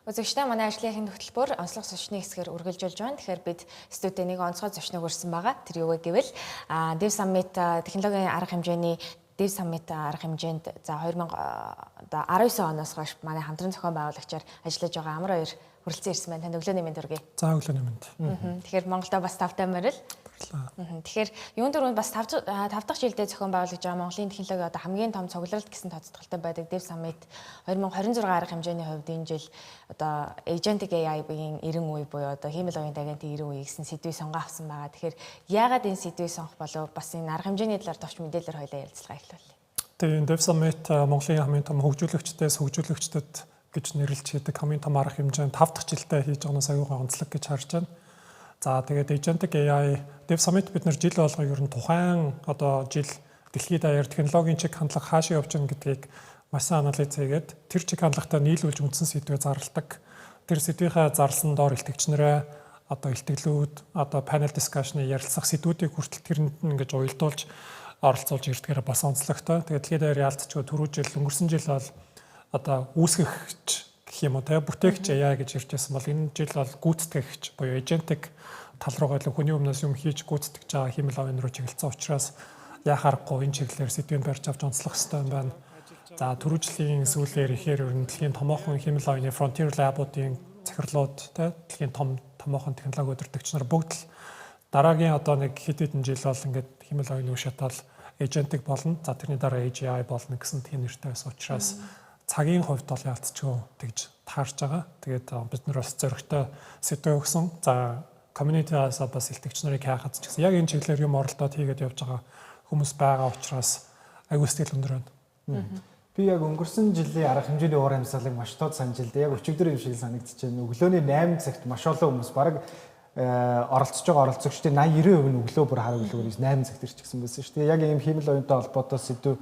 Үзэгчтэй манай ажлын хөтөлбөр онцлог зочны хэсгээр үргэлжлүүлж байна. Тэгэхээр бид студид нэг онцгой зочног өрсөн байгаа. Тэр юу вэ гэвэл Dev Summit технологийн арга хэмжээний Dev Summit арга хэмжээнд за 2019 оноос хойш манай хамтран зохион байгуулагчаар ажиллаж байгаа амар хоёр хүрэлцэн ирсэн байна. Танд өглөөний мэнд хүргэе. За өглөөний мэнд. Тэгэхээр Монголдо бас тавтай морил. Тэгэхээр юун дөрөнд бас 5 дахь жилдээ зохион байгуулж байгаа Монголын технологи одоо хамгийн том цугларалт гэсэн тооцоололтой байдаг Dev Summit 2026 арга хэмжээний хувьд энэ жил одоо Agentic AI-ийн 90 үе буюу одоо хиймэл оюун агентийн 90 үе гэсэн сэдвийг сонгоо авсан байгаа. Тэгэхээр яагаад энэ сэдвийг сонгох болов бас энэ арга хэмжээний талаар товч мэдээлэлээр хоёлаа ярилцлага эхлүүлье. Тэгээ Dev Summit Монголын хамгийн том хөгжүүлэгчдэд гэж нэрлэж хийдэг хамгийн том арга хэмжээнд 5 дахь жилдээ хийж байгаанаас аюулгүй онцлог гэж харж байна. За тэгээд Agentic AI Dev Summit бид нар жил болгоо ер нь тухайн одоо жил дэлхийд даяар технологийн чиг хандлага хаашаа явж байгаа гэдгийг маш сайн анализ хийгээд тэр чиг хандлагатай нийлүүлж үндсэн сэдвээ зарладаг. Тэр сэдвийнхаа зарласан доор илтгэгчнэрээ одоо илтгэлүүд одоо panel discussion-ы ярилцах сэдвүүдийг хүртэл тэрэнд ингэж уялдуулж оролцуулж ирдгээр бас онцлогтой. Тэгээд дэлхийд даяар яалтчгүй түрүү жил өнгөрсөн жил бол одоо үүсгэгч гэх юм уу те бүтээгч AI гэж ирж байсан бол энэ жил бол гүйцэтгэгч буюу agentic тал руугаа л хүний өмнөөс юм хийж гүйцэтгэж байгаа хиймэл оюун руу чиглэлсэн учраас яхаарахгүй энэ чиглэлээр сэдвийн барьж авч онцлох хэрэгтэй юм байна. За түрүү жилийн сүүлээр ихээр ер нь дэлхийн томоохон хиймэл оюуны frontier lab-уудын захирлууд те дэлхийн томоохон технологи удирдагч нар бүгд л дараагийн одоо нэг хэд хэдэн жил бол ингээд хиймэл оюуны үе шатаал agentic болно. За тэрний дараа AGI болно гэсэн тийм нэртэй байсан учраас цагийн хувьд бол яалтчгүй тэгж таарч байгаа. Тэгээд бид нар бас зөрөгтэй сэдвээ өгсөн. За community-аас бас илтгэгч нарыг хайхад ч гэсэн яг энэ чиглэлээр юм оролдоод хийгээд явж байгаа хүмүүс байгаа учраас аюул сэтгэл өндөр байна. Би яг өнгөрсөн жилийн арга хэмжээний уур амьсгалыг маш тод санаж илдээ. Яг өчигдөр юм шиг санагдчихэж байна. Өглөөний 8 цагт маш олон хүмүүс бараг оролцож байгаа оролцогчдын 80-90% нь өглөө бүр хараг өглөөр 8 цагт ирчихсэн байсан шүү дээ. Яг ийм хиймэл оюунтай холбоотой сэдв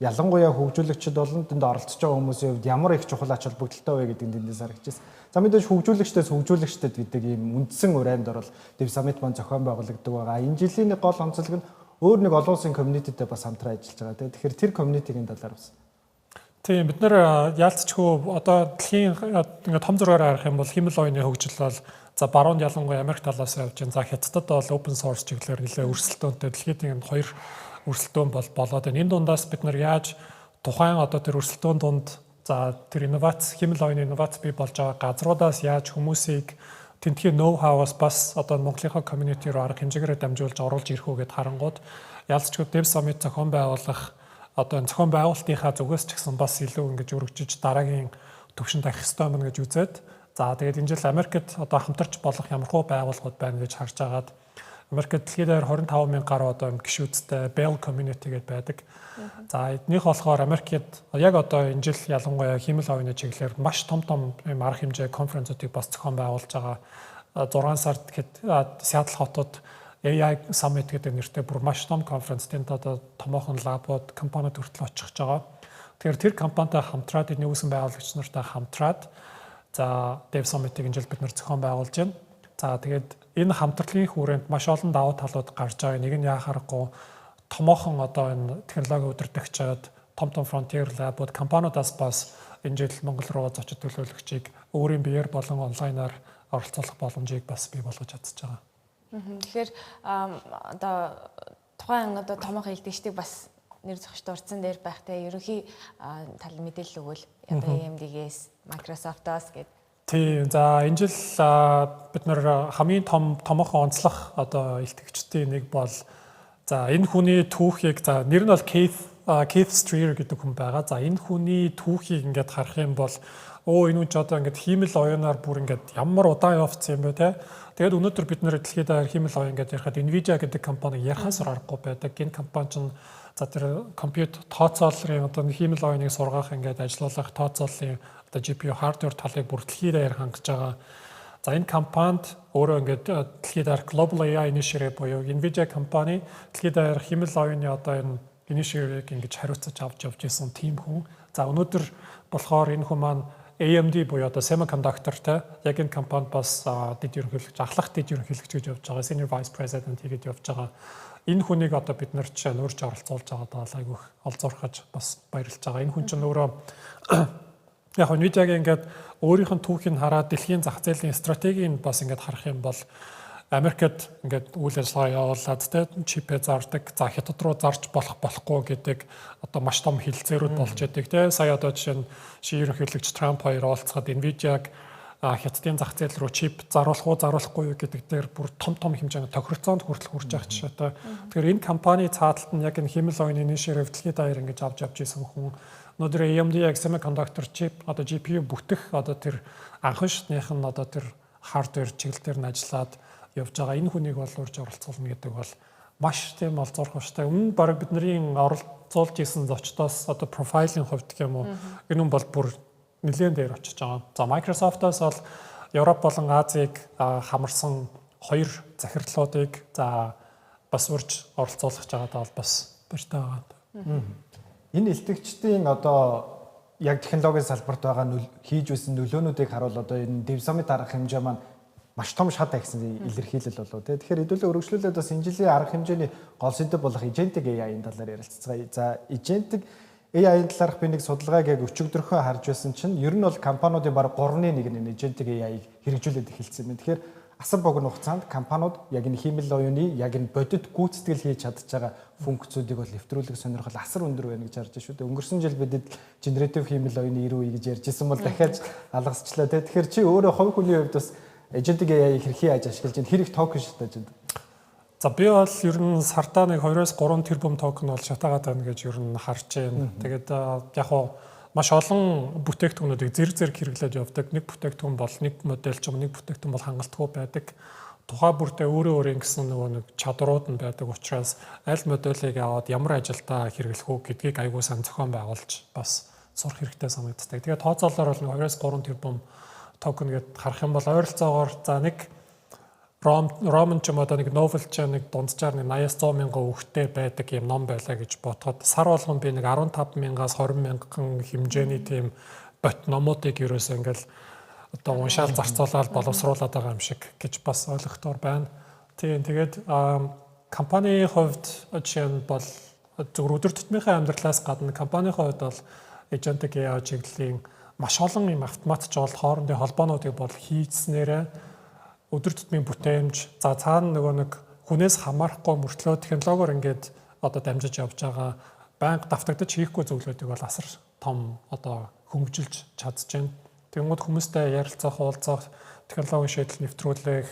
ялангуяа хөгжүүлэгчид болон тэнд оролцож байгаа хүмүүсийн хувьд ямар их чухал ач холбогдолтой вэ гэдэг эндээс харагдчихсан. За мэдээж хөгжүүлэгчдэд гэдэг ийм үндсэн урайнд орол Dev Summit маань зохион байгуулагддаг байгаа. Энэ жилийн нэг гол онцлог нь өөр нэг олон улсын community-тэй бас хамтран ажиллаж байгаа. Тэгэхээр тэр community-ийн талаар бас. Тийм бид нар яалтчгүй одоо дэлхийн ингээд том зургаар харах юм бол хиймэл оюуны хөгжил бол за баруунд ялангуяа Америк талаас явж байна. За хятадд бол open source чиглэлээр нэлээд өрсөлдөөнтэй дэлхийд ингээд хоёр өрсөлдөөн болоод байна. Энэ дундаас бид нар яаж тухайн одоо тэр өрсөлдөөн дунд за тэр инновац хиймэл оюуны инновац бий болж байгаа газруудаас яаж хүмүүсийг тентхийн ноу хауаас бас одоо Монголынхаа community руу арга хэмжээгээр дамжуулж оруулж ирэх үү гэд харангууд ялцчгүй Dev Summit зохион байгуулах одоо энэ зохион байгуулалтынхаа зүгээс ч гэсэн бас илүү ингэж өргөжиж дараагийн төвшөнд ахих ёстой мөн гэж үзээд за тэгээд энэ жил Америкт одоо хамтарч болох ямархуу байгууллагууд байна гэж харж агаад Америкт дэлхийд даяар 25,000 гаруй одоо юм гишүүдтэй Bell community гэдэг байдаг. За эднийх болохоор Америкт яг одоо энэ жил ялангуяа хиймэл оюуны чиглэлээр маш том юм арга хэмжээ конференцуудыг бас зохион байгуулж байгаа. 6 сард Seattle хотод AI Summit гэдэг нэртэй бүр маш том конференц тэнд одоо томоохон лабууд компаниуд хүртэл очих гэж байгаа. Тэгэхээр тэр компанитай хамтраад энэ үүсгэн байгуулагч нартай хамтраад за Dev Summit-ийг энэ жил бид нар зохион байгуулж байна. За тэгээд энэ хамтрлын хүрээнд маш олон давуу талууд гарч байгаа. Нэг нь яхаарахгүй томоохон одоо энэ технологи удирдагчид, том frontier lab-ууд компаниудаас бас энэ жил Монгол руу зочид төлөөлөгчийг өөрийн биеэр болон онлайнаар оролцуулах боломжийг бас бий болгож чадчихж байгаа. Тэгэхээр одоо тухайн одоо томоохон илтгэгчдийг бас нэр зохичтой урдсан дээр байхтай ерөнхий тал мэдээлэл өгвөл одоо AMD-гээс Microsoft-аас гэдэг. Тийм. За энэ жил бид нар хамгийн томоохон онцлох одоо илтгэгчдийн нэг бол за энэ хүний түүхийг за нэр нь бол Keith Streer гэдэг хүн байгаа. За энэ хүний түүхийг ингээд харах юм бол энэ хүн ч одоо ингээд хиймэл оюунаар бүр ингээд ямар удаан явцсан юм бэ те. Тэгээд өнөөдөр бид нэр дэлхийд даяар хиймэл оюун гэдэг ярихад Nvidia гэдэг компаниг ярихаас аргагүй байдаг. Энэ компани чинь за тэр компьютер тооцооллын одоо хиймэл оюуныг сургах ингээд ажиллуулах тооцооллын одоо GPU hardware талыг бүр дэлхийд даяар хангаж байгаа. За энэ компанид өөрөө ингээд дэлхийд даяар Global AI Initiative буюу Nvidia компани дэлхийд даяар хиймэл оюуны одоо энэ initiative-ийг ингэж хариуцаж авч явж исэн тийм хүн. За өнөөдөр болохоор энэ хүн маань AMD буюу одоо semiconductor-тэй яг энэ компанид бас дэд ерөнхийлөгч ахлах дэд ерөнхийлөгч гэж явж байгаа. Senior Vice President хийгээд явж байгаа. Энэ хүнийг одоо бид нар ч өөрч оролцуулж байгаа даа айгүйх олзуурхаж бас баярлж байгаа. Энэ хүн чинь өөрөө Яг Nvidia-гийн ингээд өөрийнх нь түүхийг хараад дэлхийн зах зээлийн стратегийг бас ингээд харах юм бол Америкт ингээд үйл ажиллагаа явуулаад тэ чипээ зардаг, за хятад руу зарж болохгүй гэдэг одоо маш том хилцээрүүд болж байдаг тэ. Сая одоо жишээ нь ерөнхийлөгч Трамп хоёр уулзахад Nvidia-г хятадын зах зээл рүү чип заруулах уу, заруулахгүй юу гэдэг дээр бүр том хэмжээний тохиролцоонд хүртэл хүрч байгаа жишээтэй. Тэгэхээр энэ компани цааталт нь яг энэ хэмэл оюуны нийшээр дэлхийд даяар ингэж авч исэн хүн өнөөдөр AMD-ийг semiconductor chip одоо GPU бүтэх одоо тэр анхан шатных нь одоо тэр hardware чиглэлээр нь ажиллаад явж байгаа энэ хүнийг бол урьж оролцуулна гэдэг бол маш тийм олзуурах штай. Өмнө баг бидний оролцуулж исэн зочдоос одоо профайлын хувьд гэх юм уу энэ хүн бол бүр нэлээд дээр очиж байгаа. За Microsoft-оос бол Европ болон Азийг хамарсан 2 захирлуудыг за бас урьж оролцуулах жагаад бол бас баяртай байгаа. Энэ элдэгчдийн одоо яг технологийн салбарт байгаа хийж байсан нөлөөнүүдийг харуул одоо энэ Dev Summit арга хэмжээ маань маш том шат агсан илэрхийлэл болов тий. Тэгэхээр хэдүүлээ өргөжлүүлээд бас энэ жилийн арга хэмжээний гол сэдэв болох agentic AI-ийн талаар ярилцгаая. За agentic AI-ийн талаарх би нэг судалгааг яг өчигдөрхөө харж байсан чинь ер нь бол компаниудын баг 3-1 нь agentic AI-г хэрэгжүүлээд эхэлсэн юм. Тэгэхээр асар богино хугацаанд компаниуд яг энэ хиймэл оюуны яг энэ бодит гүйцэтгэл хийж чадж байгаа функцүүдийг бол нэвтрүүлэх сонирхол асар өндөр байна гэж харж шүү дээ. Өнгөрсөн жил бидэд generative хиймэл оюуны 90% гэж ярьж исэн бол дахиад алгасчлаа тий. Тэгэхээр чи өөрөө хувь хүний хувьд бас agentic AI хэрхий яаж ашиглаж байна? Хэрэг токен шатааж байна? За би бол ер нь сартаа нэг 2-3 тэрбум токен бол шатаагаад байна гэж ер нь харж байна. Тэгээд яг хоо маш олон бүтээгдэхүүнүүдийг зэрэг хэрэглээд явдаг. Нэг бүтээгдэхүүн бол нэг модель ч юм нэг бүтээгдэхүүн бол хангалтгүй байдаг. Тухай бүртээ өөрөө гэсэн нөгөө нэг чадрууд нь байдаг учраас аль модулийг аваад ямар ажилдаа хэрэглэх үү гэдгийг аягүй сан зохион байгуулж бас сурах хэрэгтэй санагддаг. Тэгээд тооцоолоор бол 2-3 тэрбум токен гэд харах юм бол ойролцоогоор за нэг rom ч юм одоо нэг novel ч нэг дунджаар нэг 80-100 мянган үгтэй байдаг юм ном байлаа гэж бодоход сар болгон би нэг 15,000-аас 20,000 хэмжээний тийм бот номуудыг ерөөсөө ингээл одоо уншаал зарцуулаад боловсруулад байгаа юм шиг гэж бас ойлгохтоор байна. Тэгээд компанийн хувьд жишээ нь бол зөвхөн өдөр тутмынхаа амьдралаас гадна компанийн хувьд бол agentic AI чиглэлийн маш олон юм автомат жол хоорондын холбоонуудыг бол хийснээрээ өдөр тутмын бүтээмж за цаана нөгөө нэг хүнээс хамаарахгүй мөртлөө технологиор ингээд одоо дамжиж явж байгаа банк давтагдаж хийхгүй зөвлөдүүдийг бол асар том одоо хөнгөжилж чадж байна. Тэгмүүд хүмүүстэй ярилцах, уулзах, технологийн шийдэл нэвтрүүлэх,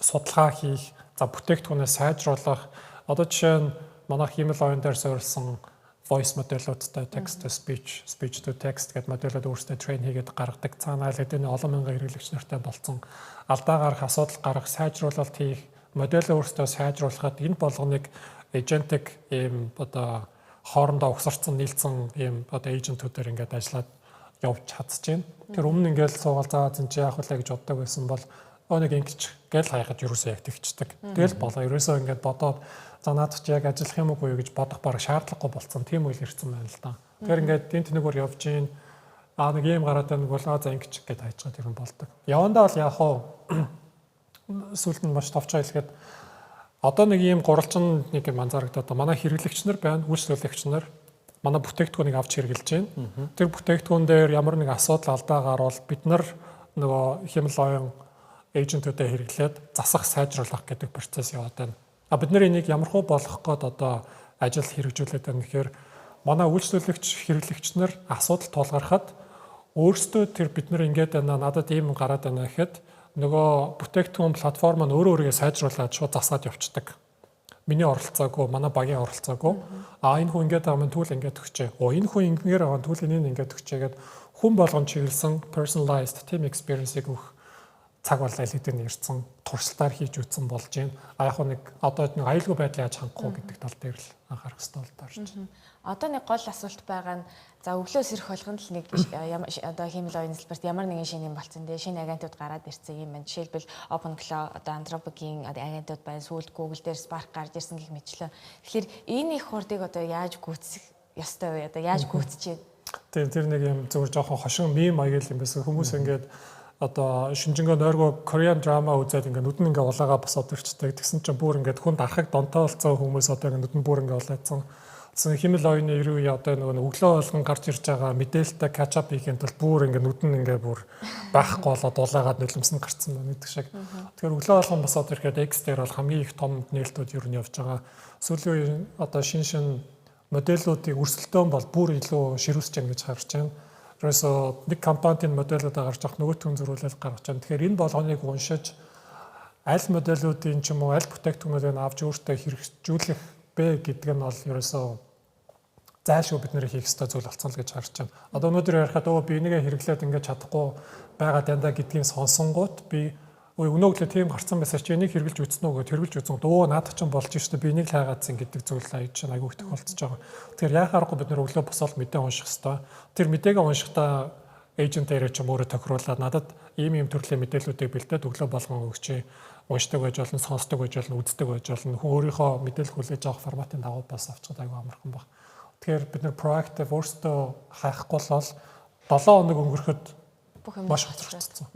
судалгаа хийх, за бүтээгдэхүүнээ сайжруулах. Одоо жишээ нь манай хиймэл оюун дээр суурилсан voice моделуудтай text to speech, speech to text гэдэг модулууд өөрсдөө train хийгээд гаргадаг. Цаана аль хэдийн олон мянган хэрэглэгч нартай болцсон алдаа гарах, асуудал гарах, сайжруулалт хийх, модель өөрсдөө сайжруулахад энэ болгоныг agentic ийм одоо хоорондоо угсарсан нийлцэн ийм одоо agent-уудаар ингээд ажиллаад явж чадж байна. Тэр өмнө ингээд суугаал заа зинч яах вэ гэж боддог байсан бол нэг ингэж гэл хайхад ерөөсөө яг тэгчдэг. Тэгэл болоо ерөөсөө ингээд бодоод за наад чи яг ажиллах юм уу гэж бодох бараг шаардлагагүй болсон. Тийм үйл ирсэн байна л да. Тэгэхээр ингээд дэн тэнэгөр явж гин нэг юм гараад байнг бол за ингэж гээд хайж байгаа юм болдог. Явандаа бол яах вэ? Сүүлд нь маш товчоо хэлэхэд одоо нэг ийм гурвалжин нэг юм анзаарагдаад манай хэрэглэгч нар байна, үйлчлүүлэгч нар манай бүтээгдэхүүнийг авч хэрэглэж байна. Тэр бүтээгдэхүүн дээр ямар нэг асуудал алдаа гарвал бид нар нөгөө хэмэл оюун эйжентүүдэд хэрэглээд засах, сайжруулах гэдэг процесс яваад байна. Бид нар энийг ямархуу болгох гээд одоо ажил хэрэгжүүлээд байна гэхээр манай үйлчлүүлэгч хэрэглэгч нар асуудал тулгархад өөрсдөө тэр бид нар ингэж байна надад ийм гараад байна гэхэд нөгөө бүтээгдэхүүн платформ нь өөрөө өөрийгөө сайжруулад шууд засаад явцдаг. Миний оролцоогүй, манай багийн оролцоогүй. Энэ хүн ингэж байгаа юм түүл ингэж өгчээ. Энэ хүн ингэгээр байгаа түүл энийг ингэж өгчээ гэд хүн болгон чиглэсэн personalized team experience-ийг өгөх цаг бол аль хэдийн ирсэн туршилтаар хийж үтсэн болж байна. Яг нэг одоо нэг аюулгүй байдлыг яаж хангах уу гэдэг тал дээр л анхаарах хэрэгтэй бол таарч байна. Одоо нэг гол асуулт байгаа нь за өглөөс ирэх болгонд л нэг одоо хиймэл оюуны салбарт ямар нэгэн шинэ юм болцсон дээ. Шинэ агентууд гараад ирсэн юм байна. Жишээлбэл OpenClaw одоо Anthropic-ийн агентууд байна. Сүүлд Google дээр Spark гарч ирсэн гэх мэтлээ. Тэгэхээр энэ их хурдыг одоо яаж гүйцэх ёстой вэ? Одоо яаж гүйцэж байна? Тэр нэг юм зөвхөн жоохон хошин мем аяг юм байсан. Хүмүүс ингээд одоо шинжэнгөө нойргоо Korean drama үзээд ингээд нүд нь ингээд улаагаа босоод ирчдэг. Тэгсэн чинь бүр ингээд хүн дарахыг донтоо болцсон хүмүүс одоо ингээд нүд нь бүр ингээд улаадсан. Химэл оюуны 90 үе одоо нөгөө өглөө болгон гарч ирж байгаа мэдээлэлтэй catch up хийхэд бол бүр ингээ нүд нь ингээ бүр байхгүй болоод дулаагаад нулимсан гарцсан байна гэдэг шиг. Тэгэхээр өглөө болгон босоод ирэхэд X дээр бол хамгийн их том нээлтүүд юу нь явж байгаа. Сүүлийн үеийн одоо шин модельүүдийг өрсөлдөөн бол бүр илүү ширүүсэж байна гэж харж байна. Ерөөсөө нэг компанийн модельүүд гарч ирэх нөгөөтгөн зөрүүлэл гаргаж байна. Тэгэхээр энэ болгоныг уншиж аль модельүүдийн ч юм уу аль бүтээгдэхүүнүүдийг авч өөртөө хэрэгжүүлэх бэ гэдэг нь бол ерөөсөө зайлшгүй бид нэр хийх ёстой зүйл болсон л гэж харж байна. Одоо өнөөдөр ярихад би энийгээ хэрэглээд ингэж чадахгүй байгаа дандаа гэдгийг сонсонгууд би өнөөгөө тийм гарцсан байсан чи энийг хэрэглэж үзсэн үү гэд хэрэглэж үзсэн. Наад чинь болж штэ би энийг л хайгаадсан гэдэг зүйл аяж чинь айгүй их тохиолдож байгаа. Тэгэхээр яхаарахгүй бид нэр өглөө босоод мэдээ унших ёстой. Тэр мэдээгээ уншихдаа эйжент дээр ч юм өөрөө тохируулаад надад ийм төрлийн мэдээллүүдийг бэлдээд өглөө болгон өгч уншдаг байж болно, сонсдог байж болно, үздэг байж болно. Хүн өөрийнхөө мэдээлэл хүлээж авах форматын дагуу бас авчихад айгүй амархан баг. Тэгэхээр бид нэр proactive өөрсдөө хайхгүй л 7 хоног өнгөрөхөд маш хоцрогдсон.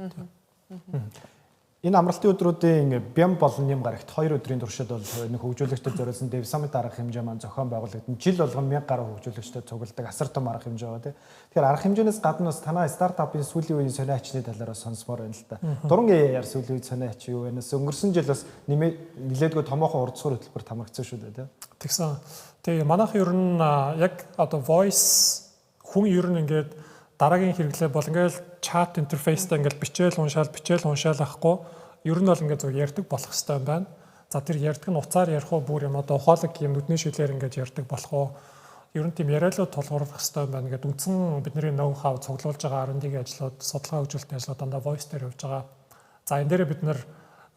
Энэ амралтын өдрүүдийн бям болон нэм гарагт 2 өдрийн туршид бол нэг хөгжүүлэгчдэд зориулсан Dev Summit арга хэмжээ маань зохион байгуулагдсан. Жил болгон 1000 гаруй хөгжүүлэгчдэд цугладаг асар том арга хэмжээ байгаа тийм. Тэгэхээр арга хэмжээнээс гадна бас танай стартапын сүүлийн үеийн сонио ачны талаараа сонсмоор байна л да. Дуран AR сүүлийн үед сонио ач юу вэ? Өнгөрсөн жил бас нилээдгүй томоохон урдцгуур хөтөлбөрт хамрагдсан шүү дээ тийм. Тэгсэн. Тэгээ манайх ер нь яг одоо voice хүн ер нь ингээд дараагийн хэрэглээ бол ингээл чат интерфейстэй ингээл бичээл уншаал ахгүй ер нь бол ингээд зөв ярьдаг болох хэрэгтэй юм байна. За тэр ярьдаг нь уцаар ярих уу бүр юм одоо ухаалаг юм нүдний шүлээр ингээд ярьдаг болох уу? Ер нь тийм яриалууд тулгуурлах хэрэгтэй юм байна. Ингээд үндсэн бидний ноу хав цуглуулж байгаа R&D-ийн ажлууд, судалгаа хөгжүүлэлтийн ажлууд дандаа voice дээр явж байгаа. За энэ дээр бид нэр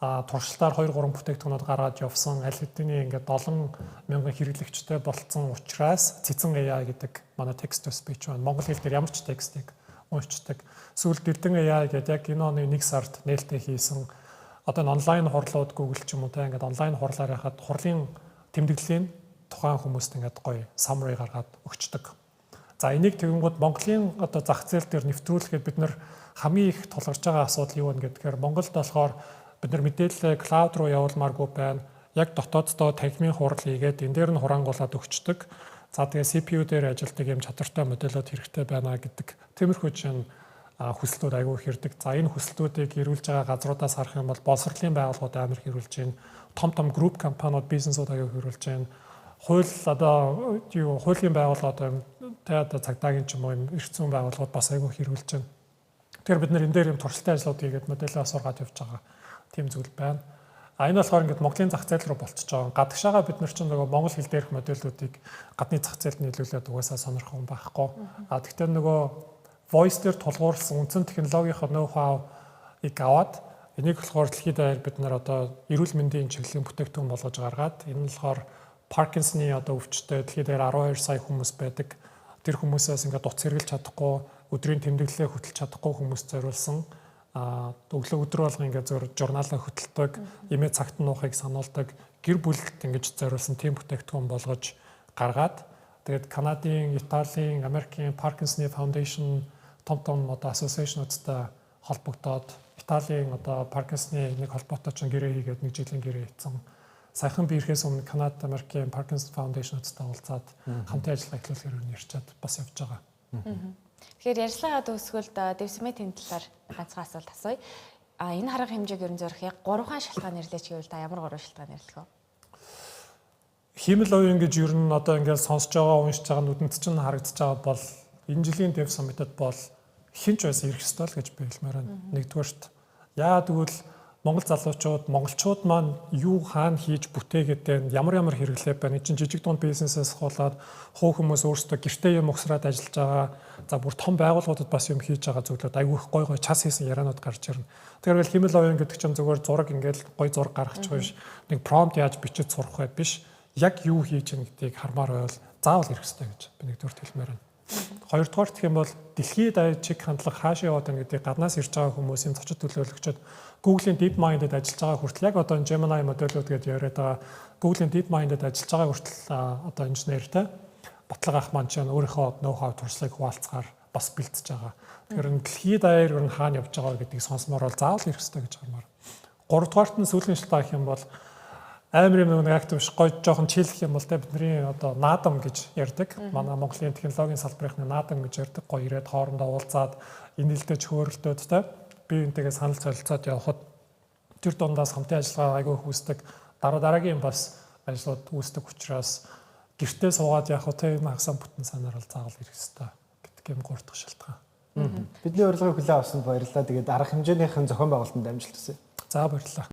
туршилтаар 2-3 бүтээгдэхүүнүүд гаргаж явсан. Аль хэдийн ингээд 7,000 хэрэглэгчтэй болцсон учраас цэцэн AI гэдэг манай text to speech байна. Монгол хэл дээр ямар ч текстийг уншдаг. Сүүлд Эрдэнэ AI гэдэг яг энэ оны 1 сард нээлттэй хийсэн одоо онлайн хурлууд Google ч юм уу те ингээд онлайн хурлаар яхад хурлын тэмдэглэлийн тухайн хүмүүст ингээд гоё summary гаргаад өгчдөг. За энийг тэгэнгүүт Монголын одоо зах зээл дээр нэвтрүүлэхэд бид нар хамгийн их тулгарч байгаа асуудал юу вэ гэдгээр Монголд болохоор бид нар мэдээлэл клауд руу явуулмааргүй байна. Яг дотооддоо танхимын хурал хийгээд энэ дээр нь хураангуулад өгчдөг. За тэгээ CPU дээр ажилладаг юм чадвартай модельүүд хэрэгтэй байна гэдэг тиймэрхүү чинь хүсэлтүүд аягүй хэрдэг. За энэ хүсэлтүүдийг ирүүлж байгаа газруудаас харах юм бол боловсролын байгууллагууд амар хэрүүлж байна. Том гroup компаниуд бизнесүүд аягүй хэрүүлж байна. Хууль одоо хуулийн байгууллагууд одоо цагдаагийн ч юм уу эрх зүйн байгууллагууд бас аягүй хэрүүлж байна. Тэгэхээр бид нар энэ дээр юм туршилтын ажлууд хийгээд модельээ сургаад явж байгаа. Тийм зүйл байна. Энэ болохоор ингээд Монголын зах зээл рүү болчихж байгаа. Гадагшаага бид нар чинь нөгөө монгол хэл дээрх модельүүдийг гадны зах зээлд нийлүүлээд угаасаа сонирхох юм байхгүй. Гэхдээ нөгөө voice дээр тулгуурласан үндсэн технологийн ноу-хавыг аваад энийг болохоор дэлхийд даяар бид нар одоо эрүүл мэндийн чиглэлийн бүтээгдэхүүн болгож гаргаад энэ нь болохоор Parkinson-ы одоо өвчтөй дэлхийд даяар 12 сая хүмүүс байдаг. Тэр хүмүүсээс ингээд утас хэрглэж чадахгүй, өдрийн тэмдэглэлээ хөтлж чадахгүй хүмүүс зориулсан өглөө өдөр болго ингээд зөөр журналаа хөтэлдэг, эмээ цагт нуухыг сануулдаг, гэр бүлд ингэж зориулсан тийм бүтээгдэхүүн болгож гаргаад тэгээд Канадын, Италийн, Америкийн Parkinson Foundation том одоо association-уудтай холбогдоод Италийн одоо Parkinson-ы нэг холбоотой ч гэрээ хийгээд нэг жилийн гэрээ хийсэн. Саяхан би ирэхээс өмнө Канад, Америкийн Parkinson Foundation-уудтай уулзаад хамтын ажиллагаа эхлүүлэхээр ярьчаад бас явж байгаа. Тэгэхээр ярилцлагаа төгсгөлд Dev Summit-ийн талаар ганцхан асуулт асууя. Энэ харга хэмжээг ер нь зорих яг 3 шалтгаан нэрлэж гэвэл та ямар 3 шалтгаан нэрлэх вэ? Химэл оюун гэж ер нь одоо ингээд сонсож байгаа, уншиж байгаа нүдэнд чинь харагдаж байгаа бол энэ жилийн Dev Summit-д бол хинч байсан ирэх ёстой л гэж би хэлмээр байна. Нэгдүгээрт яа тэгвэл Монгол залуучууд, монголчууд маань юу хаана хийж бүтээгээд ямар хэрэглээ байна. Энд чинь жижиг дунд бизнесээс хуулаад хуу хүмүүс өөрсдөө гэртээ юм ухсраад ажиллаж байгаа. За бүр том байгууллагуудад бас юм хийж байгаа зүйлүүд айгүй их гой час хийсэн ярианууд гарч ирнэ. Тэгэхээр химэл оюун гэдэг чинь зүгээр зураг ингээл гой зураг гаргачих биш. Нэг промпт яаж бичиж сурах бай биш. Яг юу хийж гэнэ гэдгийг хармаар байвал заавал ирэх хэрэгтэй гэж би нэгдүгээр хэлмээр байна. Хоёрдугаар гэх юм бол дэлхийд чиг хандлага хаашаа яваад байна гэдгийг гаднаас ирж байгаа хүмүүсийн зочид төлөөлөгчд Google-ийн DeepMind-д ажиллаж байгаа хүртэл яг одоо Gemini модельүүд гэдээ яриад байгаа Google-ийн DeepMind-д ажиллаж байгаа хүртэл одоо инженертэй Батлаг ах маань ч өөрийнхөө ноу-хав туршлагыг хуваалцахаар бас бэлтэж байгаа. Тэгэхээр дэлхийд даяар ер нь хаана явж байгаа гэдгийг сонсомоор бол заавал ирэх хэрэгтэй гэж хармаар. Гуравдугаарт нь сүүлийн шалтгаан гэх юм бол амар юм нэг актив биш гоё жоохон чийлэх юм бол те бидний одоо наадам гэж ярьдаг. Манай Монголын технологийн салбарынхны наадам гэж ярьдаг. Гоё ирээд хоорондоо уулзаад инээлдэж хөөрөлдөөд те бие биентэйгээ санал солилцоод явхад тэр дундаас хамтын ажиллагаа айгүй үүсдэг. Дараагийн бас ажлууд үүсдэг учраас гэртээ суугаад яг хөө те хагасан бүтэн санаар бол заавал ирэх хэрэгтэй гэдэг юм гуурдах шалтгаан. Бидний урилгыг хүлээн авсанд баярлалаа. Тэгээд арга хэмжээнийхэн зохион байгуулалтанд амжилт хүсье. За баярлалаа.